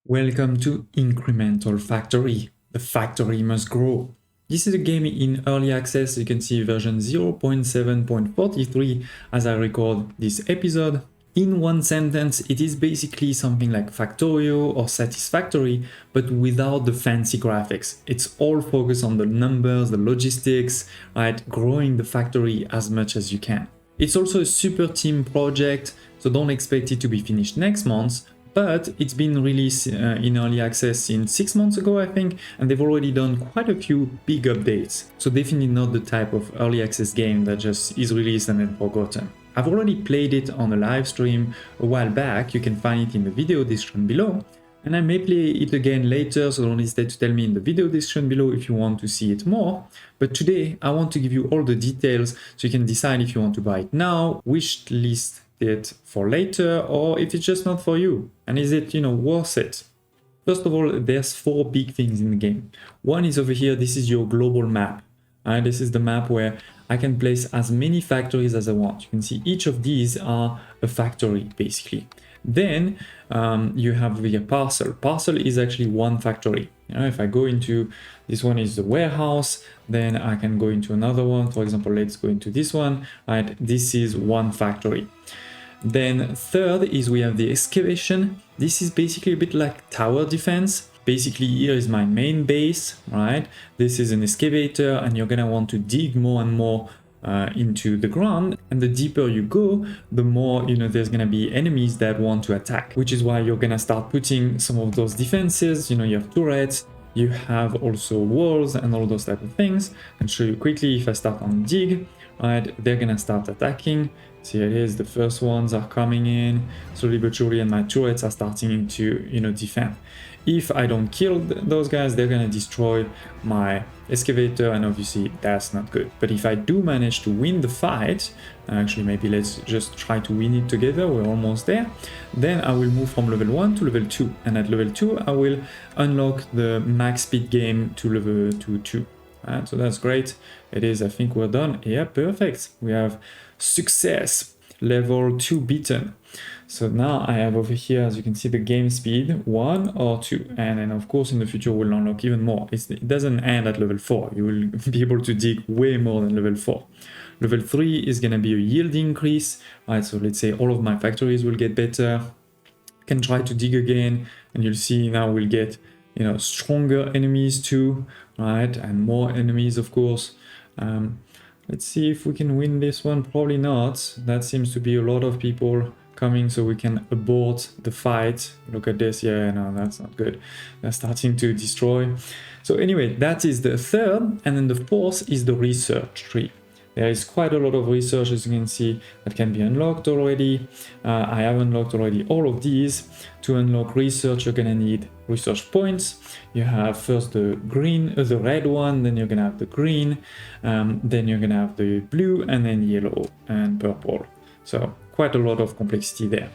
Welcome to Incremental Factory. The factory must grow. This is a game in early access. You can see version 0.7.43 as I record this episode. In one sentence, it is basically something like Factorio or Satisfactory, but without the fancy graphics. It's all focused on the numbers, the logistics, right? Growing the factory as much as you can. It's also a super team project, so don't expect it to be finished next month. But it's been released in early access since 6 months ago, I think, and they've already done quite a few big updates. So definitely not the type of early access game that just is released and then forgotten. I've already played it on a live stream a while back. You can find it in the video description below. And I may play it again later, so don't hesitate to tell me in the video description below if you want to see it more. But today I want to give you all the details so you can decide if you want to buy it now, wish list it for later, or if it's just not for you, and is it worth it. First of all, there's 4 big things in the game. One is over here. This is your global map. This is the map where I can place as many factories as I want. You can see each of these are a factory basically. Then you have the parcel. Parcel is actually one factory. If I go into this one is the warehouse, then I can go into another one. For example, let's go into this one. Right, this is one factory. Then third is we have the excavation. This is basically a bit like tower defense. Basically here is my main base, right? This is an excavator and you're gonna want to dig more and more into the ground, and the deeper you go, the more there's gonna be enemies that want to attack, which is why you're gonna start putting some of those defenses. You have turrets, you have also walls and all those type of things. I'll show you quickly. If I start on dig, right, they're gonna start attacking. See, it is the first ones are coming in slowly but surely, and my turrets are starting to defend. If I don't kill those guys, they're gonna destroy my excavator, and obviously that's not good. But if I do manage to win the fight, actually maybe let's just try to win it together, we're almost there, then I will move from level 1 to level 2, and at level 2 I will unlock the max speed game to level 2. So that's great. It is, I think we're done. Yeah, perfect. We have success, level 2 beaten. So now I have over here, as you can see, the game speed 1 or 2, and then of course in the future we'll unlock even more. It doesn't end at level 4. You will be able to dig way more than level 4. Level 3 is going to be a yield increase, right? So let's say all of my factories will get better. Can try to dig again, and you'll see now we'll get stronger enemies too, right? And more enemies, of course. Let's see if we can win this one. Probably not. That seems to be a lot of people coming, so we can abort the fight. Look at this. Yeah, no, that's not good. They're starting to destroy. So anyway, that is the third, and then the fourth is the research tree. There is quite a lot of research, as you can see, that can be unlocked already. I have unlocked already all of these. To unlock research, you're gonna need research points. You have first the green, the red one, then you're gonna have the green, then you're gonna have the blue, and then yellow and purple. So quite a lot of complexity there.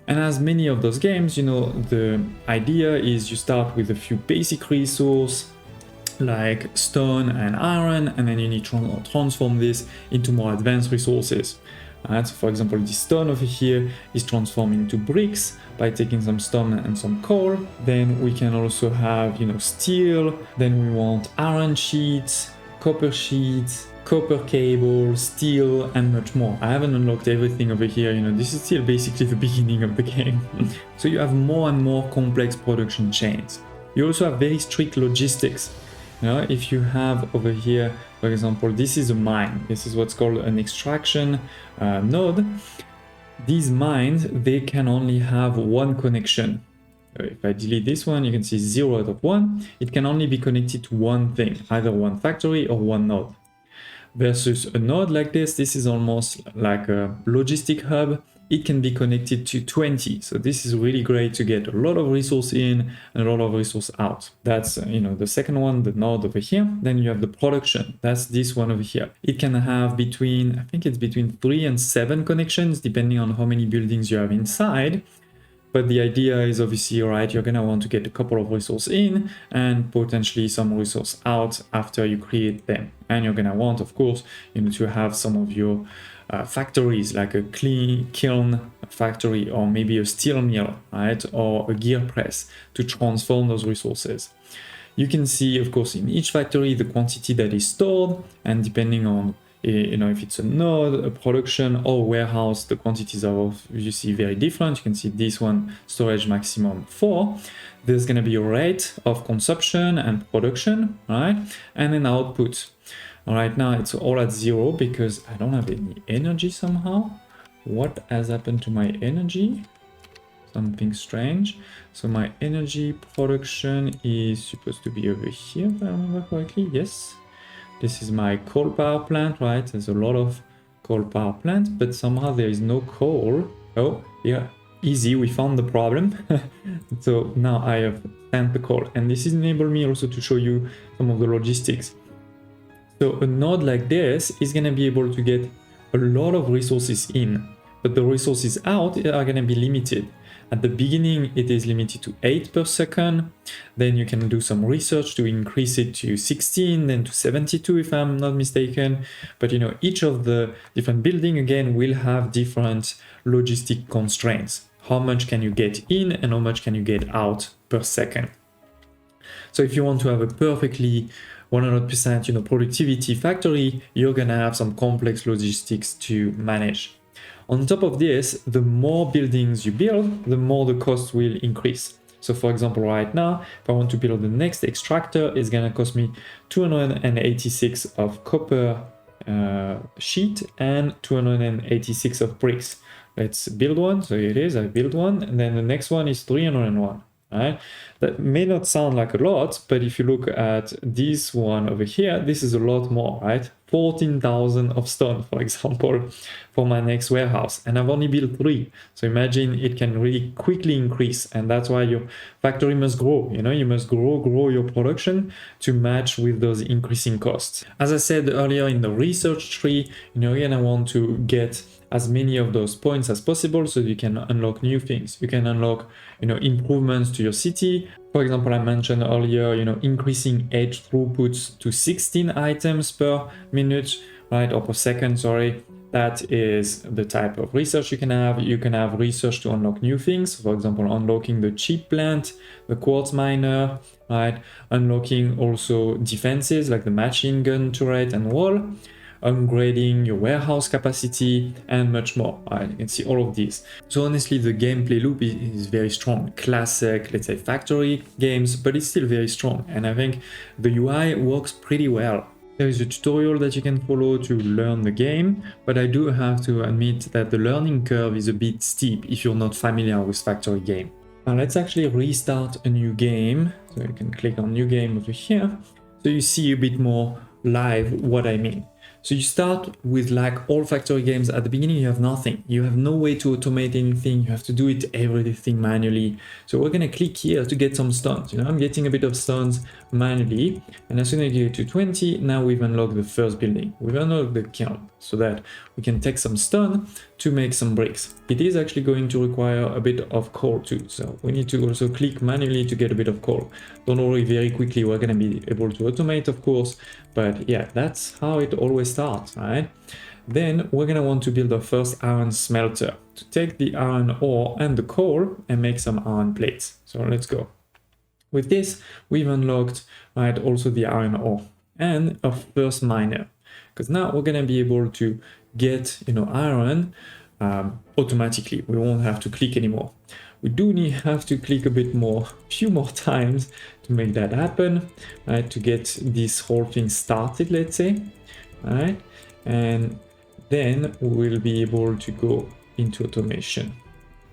And as many of those games, the idea is you start with a few basic resources, like stone and iron, and then you need to transform this into more advanced resources. So for example, this stone over here is transformed into bricks by taking some stone and some coal. Then we can also have steel. Then we want iron sheets, copper sheets, copper cable, steel, and much more. I haven't unlocked everything over here. This is still basically the beginning of the game. So you have more and more complex production chains. You also have very strict logistics. If you have over here, for example, this is a mine. This is what's called an extraction node. These mines, they can only have one connection. If I delete this one, you can see 0 out of 1. It can only be connected to one thing, either one factory or one node. Versus a node like this is almost like a logistic hub. It can be connected to 20. So this is really great to get a lot of resource in and a lot of resource out. That's, the second one, the node over here. Then you have the production. That's this one over here. It can have I think it's between 3 and 7 connections, depending on how many buildings you have inside. But the idea is obviously, right, you're gonna want to get a couple of resources in and potentially some resource out after you create them. And you're gonna want, of course, to have some of your factories like a kiln factory or maybe a steel mill, right, or a gear press to transform those resources. You can see, of course, in each factory the quantity that is stored, and depending on if it's a node, a production, or a warehouse, the quantities are obviously very different. You can see this one, storage maximum 4. There's going to be a rate of consumption and production, right, and an output. Right now it's all at 0 because I don't have any energy somehow. What has happened to my energy? Something strange. So my energy production is supposed to be over here, if I remember correctly. Yes. This is my coal power plant, right? There's a lot of coal power plants, but somehow there is no coal. Oh, yeah, easy, we found the problem. So now I have sent the coal, and this enables me also to show you some of the logistics. So a node like this is going to be able to get a lot of resources in, but the resources out are going to be limited. At the beginning, it is limited to 8 per second. Then you can do some research to increase it to 16, then to 72 if I'm not mistaken. But each of the different buildings again will have different logistic constraints. How much can you get in and how much can you get out per second? So if you want to have a perfectly 100% productivity factory, you're gonna have some complex logistics to manage. On top of this, the more buildings you build, the more the cost will increase. So for example, right now, if I want to build the next extractor, it's gonna cost me 286 of copper sheet and 286 of bricks. Let's build one. So here it is, I built one, and then the next one is 301. Right? That may not sound like a lot, but if you look at this one over here, this is a lot more, right? 14,000 of stone, for example, for my next warehouse, and I've only built 3. So imagine it can really quickly increase, and that's why your factory must grow. You must grow your production to match with those increasing costs. As I said earlier in the research tree, you're gonna want to get as many of those points as possible so you can unlock new things. You can unlock, improvements to your city. For example, I mentioned earlier, increasing edge throughputs to 16 items per minute, right, or per second, sorry. That is the type of research you can have. You can have research to unlock new things. For example, unlocking the chip plant, the quartz miner, right? Unlocking also defenses like the machine gun turret and wall. Upgrading your warehouse capacity, and much more. Right? You can see all of these. So honestly, the gameplay loop is very strong. Classic, let's say, factory games, but it's still very strong. And I think the UI works pretty well. There is a tutorial that you can follow to learn the game, but I do have to admit that the learning curve is a bit steep if you're not familiar with factory game. Now let's actually restart a new game. So you can click on new game over here. So you see a bit more live what I mean. So you start with, like all factory games, at the beginning you have nothing. You have no way to automate anything. You have to do everything manually. So we're gonna click here to get some stones. I'm getting a bit of stones manually. And as soon as you get to 20, now we've unlocked the first building. We've unlocked the kiln so that we can take some stone to make some bricks. It is actually going to require a bit of coal too. So we need to also click manually to get a bit of coal. Don't worry, very quickly we're gonna be able to automate, of course. But yeah, that's how it always starts, right? Then we're gonna want to build our first iron smelter to take the iron ore and the coal and make some iron plates. So let's go. With this, we've unlocked, right, also the iron ore and our first miner, because now we're gonna be able to get, iron automatically. We won't have to click anymore. We do have to click a bit more, a few more times to make that happen, right? To get this whole thing started, let's say, right? And then we'll be able to go into automation.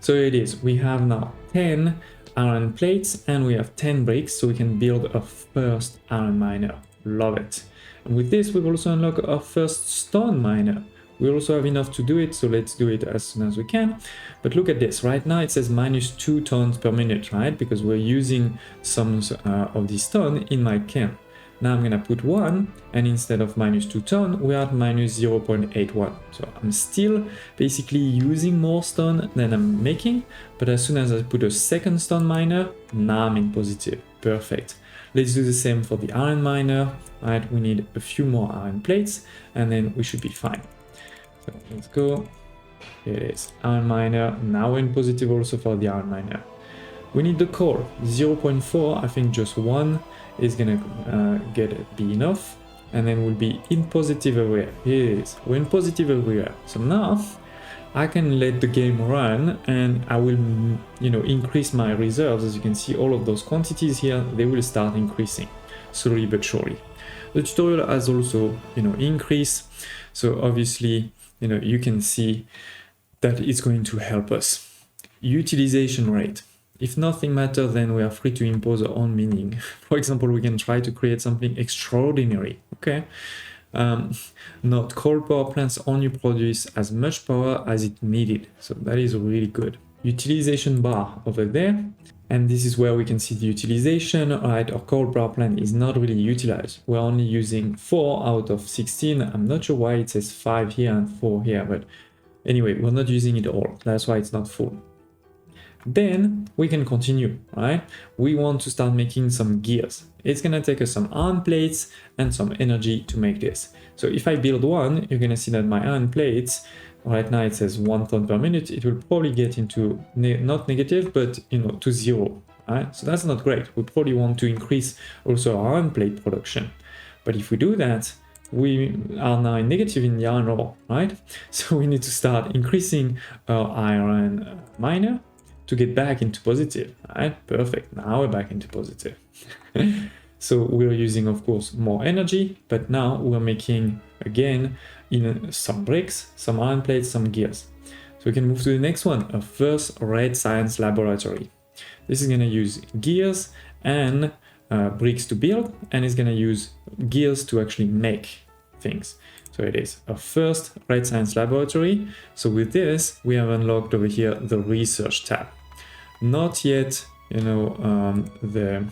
So it is, we have now 10 iron plates and we have 10 bricks, so we can build a first iron miner. Love it. And with this, we've also unlocked our first stone miner. We also have enough to do it, so let's do it as soon as we can. But look at this, right now it says -2 tons per minute, right? Because we're using some of this stone in my kiln. Now I'm gonna put 1, and instead of -2 ton, we're at -0.81. So I'm still basically using more stone than I'm making, but as soon as I put a second stone miner, now I'm in positive. Perfect. Let's do the same for the iron miner, right? We need a few more iron plates, and then we should be fine. So let's go. Here it is, iron miner. Now we're in positive also for the iron miner. We need the coal, 0.4, I think just 1 is gonna be enough, and then we'll be in positive everywhere. Here it is, we're in positive everywhere. So now I can let the game run and I will, increase my reserves. As you can see, all of those quantities here, they will start increasing slowly but surely. The tutorial has also, increased. So obviously, you can see that it's going to help us. Utilization rate. If nothing matters, then we are free to impose our own meaning. For example, we can try to create something extraordinary, okay? Not coal power plants only produce as much power as it needed. So that is really good. Utilization bar over there. And this is where we can see the utilization, right? Our coal power plant is not really utilized. We're only using 4 out of 16. I'm not sure why it says 5 here and 4 here, but anyway, we're not using it all. That's why it's not full. Then we can continue, right? We want to start making some gears. It's gonna take us some iron plates and some energy to make this. So if I build one, you're gonna see that my iron plates, right now it says 1 ton per minute, it will probably get into, not negative, but to 0, right? So that's not great. We probably want to increase also our iron plate production. But if we do that, we are now negative in the iron ore, right? So we need to start increasing our iron miner to get back into positive, right? Perfect, now we're back into positive. So we're using, of course, more energy, but now we're making, again, some bricks, some iron plates, some gears. So we can move to the next one, a first red science laboratory. This is gonna use gears and bricks to build, and it's gonna use gears to actually make things. So it is a first red science laboratory. So with this, we have unlocked over here the research tab. Not yet, the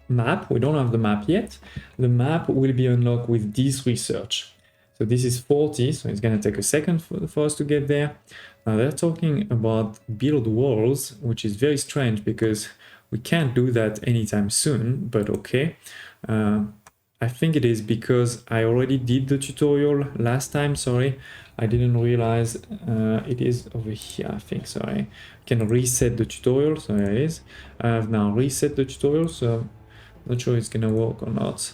map. We don't have the map yet. The map will be unlocked with this research. So this is 40, so it's gonna take a second for us to get there. Now they're talking about build walls, which is very strange because we can't do that anytime soon, but okay. I think it is because I already did the tutorial last time, sorry. I didn't realize it is over here, I think, sorry. I can reset the tutorial, so there it is. I have now reset the tutorial, so not sure it's gonna work or not.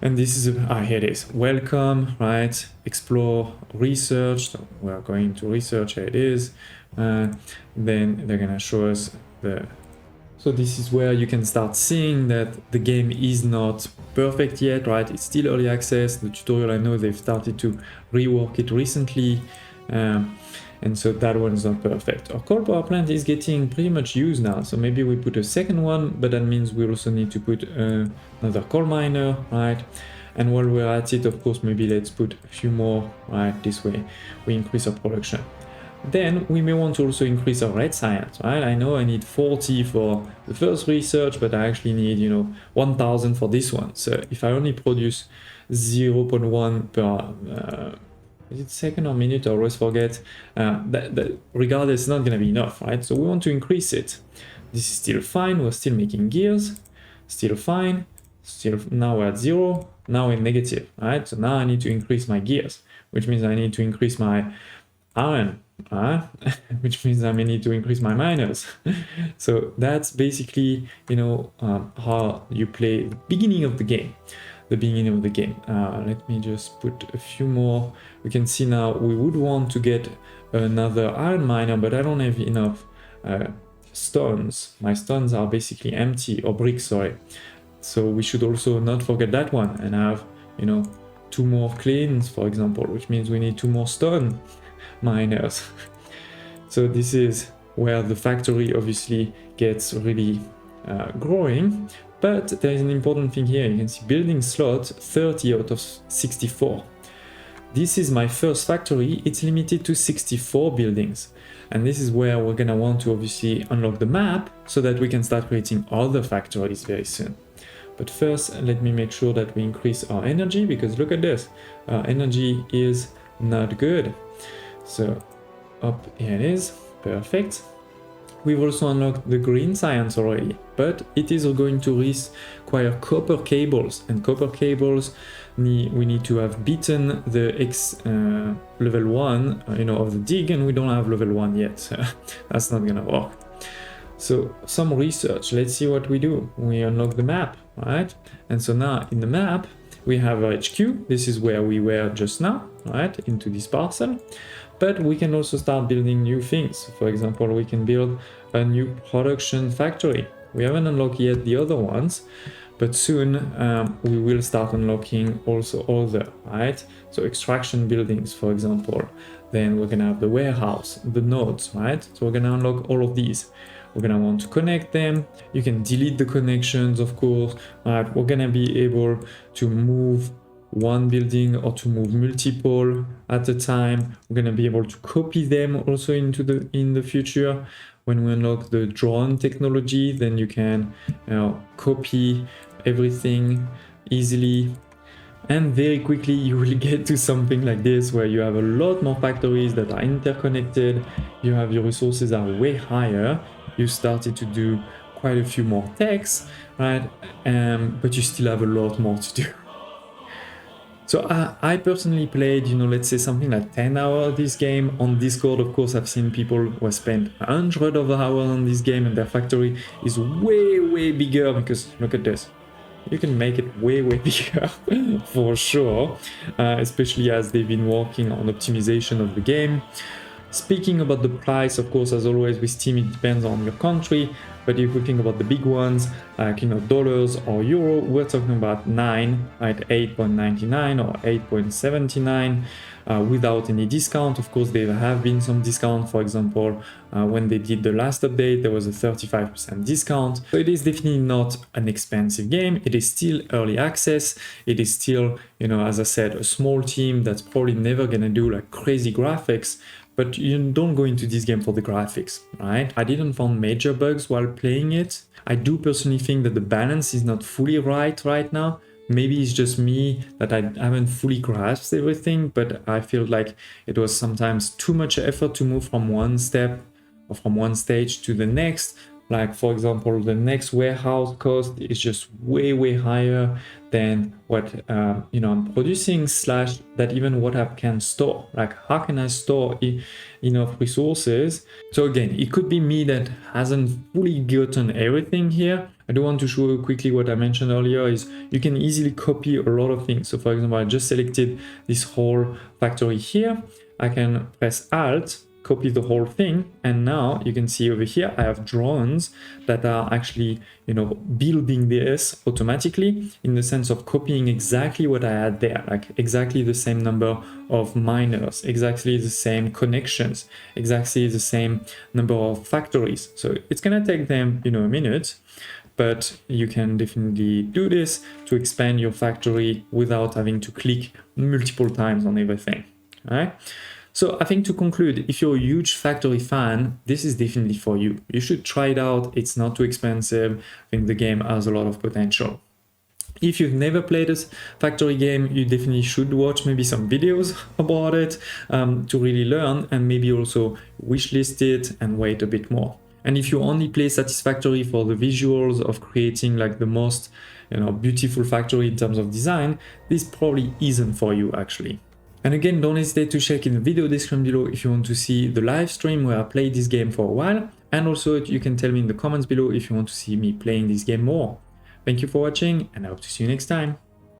And this is, here it is, welcome, right? Explore, research, so we're going to research, here it is. Then they're gonna show us the... So this is where you can start seeing that the game is not perfect yet, right? It's still early access. The tutorial, I know they've started to rework it recently. And so that one is not perfect. Our coal power plant is getting pretty much used now. So maybe we put a second one, but that means we also need to put another coal miner, right? And while we're at it, of course, maybe let's put a few more, right? This way we increase our production. Then we may want to also increase our red science, right? I know I need 40 for the first research, but I actually need, 1000 for this one. So if I only produce 0.1 per is it second or minute? I always forget. That regardless, it's not going to be enough, right? So we want to increase it. This is still fine. We're still making gears. Still fine. Still, now we're at 0. Now we're negative, right? So now I need to increase my gears, which means I need to increase my iron, which means I may need to increase my miners. So that's basically, how you play the beginning of the game. Let me just put a few more. We can see now we would want to get another iron miner, but I don't have enough stones. My stones are basically empty, or bricks, sorry. So we should also not forget that one and have, 2 more cleans, for example, which means we need 2 more stone miners. So this is where the factory obviously gets really growing. But there is an important thing here. You can see building slot 30 out of 64. This is my first factory. It's limited to 64 buildings. And this is where we're going to want to obviously unlock the map so that we can start creating other factories very soon. But first, let me make sure that we increase our energy, because look at this. Our energy is not good. So up here it is. Perfect. we've also unlocked the green science already, but it is going to require copper cables, and copper cables, we need to have beaten the level 1 of the dig, and we don't have level 1 yet, so that's not gonna work. So some research, let's see what we do. We unlock the map, right? And so now in the map, we have our HQ. This is where we were just now, right? Into this parcel. But we can also start building new things. For example, we can build a new production factory. We haven't unlocked yet the other ones, but soon we will start unlocking also other, right? So extraction buildings, for example. Then we're gonna have the warehouse, the nodes, right? So we're gonna unlock all of these. We're gonna want to connect them. You can delete the connections, of course. Right? We're gonna be able to move one building or to move multiple at a time. We're gonna be able to copy them also in the future. When we unlock the drone technology, then you can copy everything easily. And very quickly you will get to something like this, where you have a lot more factories that are interconnected. You have your resources are way higher. You started to do quite a few more techs, right? But you still have a lot more to do. So I personally played, let's say something like 10 hours this game. On Discord, of course, I've seen people who have spent 100 of hours on this game, and their factory is way, way bigger, because look at this. You can make it way, way bigger for sure, especially as they've been working on optimization of the game. Speaking about the price, of course, as always with Steam, it depends on your country. But if we think about the big ones, like dollars or euro, we're talking about 9 at 8.99 or 8.79 without any discount. Of course, there have been some discount. For example, when they did the last update, there was a 35% discount. So it is definitely not an expensive game. It is still early access. It is still, as I said, a small team that's probably never gonna do like crazy graphics. But you don't go into this game for the graphics, right? I didn't find major bugs while playing it. I do personally think that the balance is not fully right now. Maybe it's just me that I haven't fully grasped everything, but I feel like it was sometimes too much effort to move from one step or from one stage to the next. Like, for example, the next warehouse cost is just way, way higher than what I'm producing, slash that even what I can store. Like, how can I store enough resources? So again, it could be me that hasn't fully gotten everything here. I do want to show you quickly what I mentioned earlier is you can easily copy a lot of things. So for example, I just selected this whole factory here. I can press Alt, copy the whole thing, and now you can see over here I have drones that are actually building this automatically, in the sense of copying exactly what I had there, like exactly the same number of miners, exactly the same connections, exactly the same number of factories. So it's gonna take them a minute, but you can definitely do this to expand your factory without having to click multiple times on everything. All right. So I think to conclude, if you're a huge factory fan, this is definitely for you. You should try it out. It's not too expensive. I think the game has a lot of potential. If you've never played a factory game, you definitely should watch maybe some videos about it to really learn, and maybe also wishlist it and wait a bit more. And if you only play Satisfactory for the visuals of creating like the most beautiful factory in terms of design, this probably isn't for you actually. And again, don't hesitate to check in the video description below if you want to see the live stream where I played this game for a while. And also you can tell me in the comments below if you want to see me playing this game more. Thank you for watching, and I hope to see you next time.